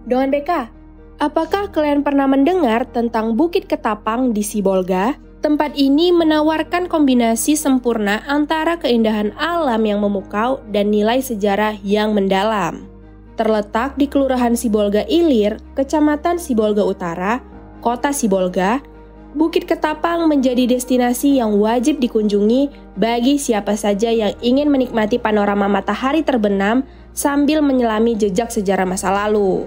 Dongan BK, apakah kalian pernah mendengar tentang Bukit Ketapang di Sibolga? Tempat ini menawarkan kombinasi sempurna antara keindahan alam yang memukau dan nilai sejarah yang mendalam. Terletak di Kelurahan Sibolga Ilir, Kecamatan Sibolga Utara, Kota Sibolga, Bukit Ketapang menjadi destinasi yang wajib dikunjungi bagi siapa saja yang ingin menikmati panorama matahari terbenam sambil menyelami jejak sejarah masa lalu.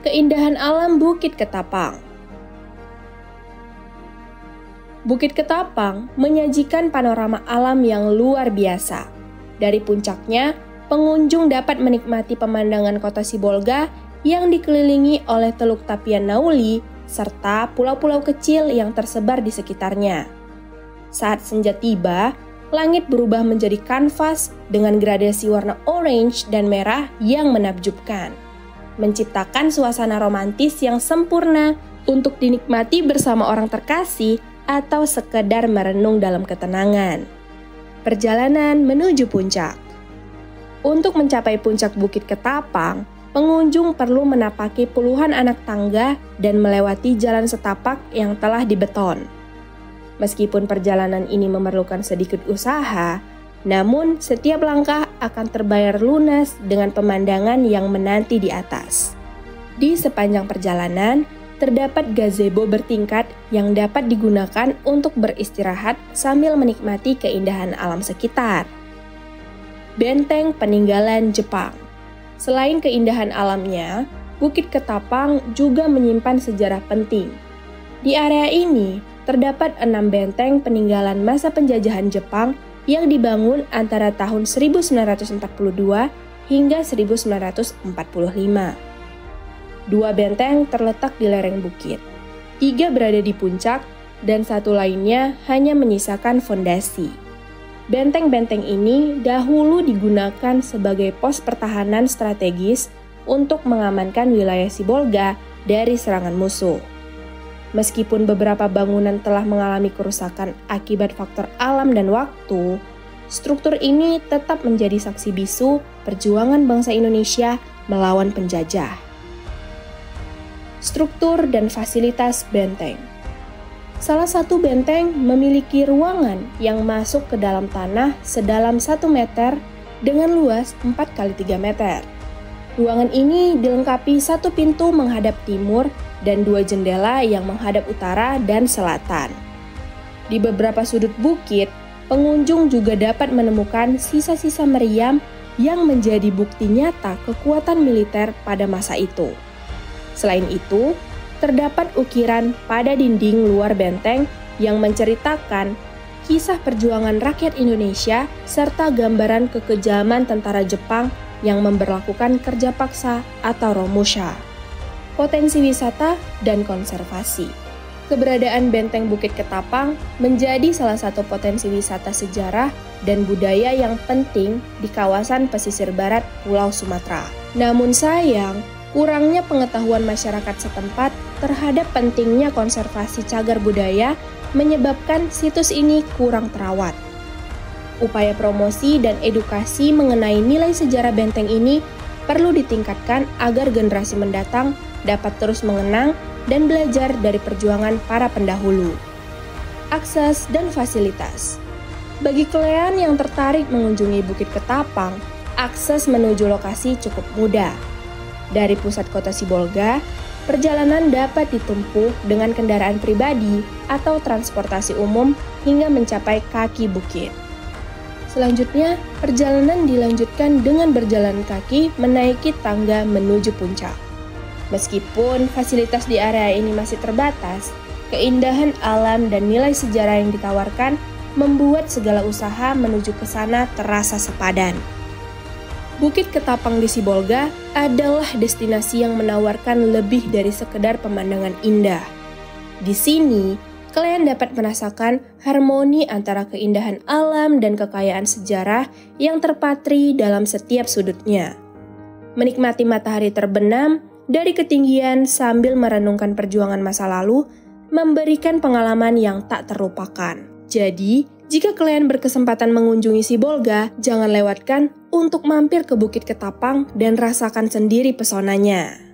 Keindahan alam Bukit Ketapang. Bukit Ketapang menyajikan panorama alam yang luar biasa. Dari puncaknya, pengunjung dapat menikmati pemandangan kota Sibolga yang dikelilingi oleh Teluk Tapian Nauli serta pulau-pulau kecil yang tersebar di sekitarnya. Saat senja tiba, langit berubah menjadi kanvas dengan gradasi warna orange dan merah yang menakjubkan, menciptakan suasana romantis yang sempurna untuk dinikmati bersama orang terkasih atau sekedar merenung dalam ketenangan. Perjalanan menuju puncak. Untuk mencapai puncak Bukit Ketapang, pengunjung perlu menapaki puluhan anak tangga dan melewati jalan setapak yang telah dibeton. Meskipun perjalanan ini memerlukan sedikit usaha, namun setiap langkah akan terbayar lunas dengan pemandangan yang menanti di atas. Di sepanjang perjalanan, terdapat gazebo bertingkat yang dapat digunakan untuk beristirahat sambil menikmati keindahan alam sekitar. Benteng Peninggalan Jepang. Selain keindahan alamnya, Bukit Ketapang juga menyimpan sejarah penting. Di area ini, terdapat 6 benteng peninggalan masa penjajahan Jepang yang dibangun antara tahun 1942 hingga 1945. 2 benteng terletak di lereng bukit, 3 berada di puncak, dan 1 lainnya hanya menyisakan fondasi. Benteng-benteng ini dahulu digunakan sebagai pos pertahanan strategis untuk mengamankan wilayah Sibolga dari serangan musuh. Meskipun beberapa bangunan telah mengalami kerusakan akibat faktor alam dan waktu, struktur ini tetap menjadi saksi bisu perjuangan bangsa Indonesia melawan penjajah. Struktur dan fasilitas benteng. Salah satu benteng memiliki ruangan yang masuk ke dalam tanah sedalam 1 meter dengan luas 4x3 meter. Ruangan ini dilengkapi 1 pintu menghadap timur dan 2 jendela yang menghadap utara dan selatan. Di beberapa sudut bukit, pengunjung juga dapat menemukan sisa-sisa meriam yang menjadi bukti nyata kekuatan militer pada masa itu. Selain itu, terdapat ukiran pada dinding luar benteng yang menceritakan kisah perjuangan rakyat Indonesia serta gambaran kekejaman tentara Jepang yang memberlakukan kerja paksa atau romusha. Potensi wisata dan konservasi. Keberadaan Benteng Bukit Ketapang menjadi salah satu potensi wisata sejarah dan budaya yang penting di kawasan pesisir barat Pulau Sumatera. Namun sayang, kurangnya pengetahuan masyarakat setempat terhadap pentingnya konservasi cagar budaya menyebabkan situs ini kurang terawat. Upaya promosi dan edukasi mengenai nilai sejarah benteng ini perlu ditingkatkan agar generasi mendatang dapat terus mengenang dan belajar dari perjuangan para pendahulu. Akses dan fasilitas. Bagi kalian yang tertarik mengunjungi Bukit Ketapang, akses menuju lokasi cukup mudah. Dari pusat kota Sibolga, perjalanan dapat ditempuh dengan kendaraan pribadi atau transportasi umum hingga mencapai kaki bukit. Selanjutnya, perjalanan dilanjutkan dengan berjalan kaki menaiki tangga menuju puncak. Meskipun fasilitas di area ini masih terbatas, keindahan alam dan nilai sejarah yang ditawarkan membuat segala usaha menuju ke sana terasa sepadan. Bukit Ketapang di Sibolga adalah destinasi yang menawarkan lebih dari sekedar pemandangan indah. Di sini, kalian dapat merasakan harmoni antara keindahan alam dan kekayaan sejarah yang terpatri dalam setiap sudutnya. Menikmati matahari terbenam dari ketinggian sambil merenungkan perjuangan masa lalu memberikan pengalaman yang tak terlupakan. Jadi, jika kalian berkesempatan mengunjungi Sibolga, jangan lewatkan untuk mampir ke Bukit Ketapang dan rasakan sendiri pesonanya.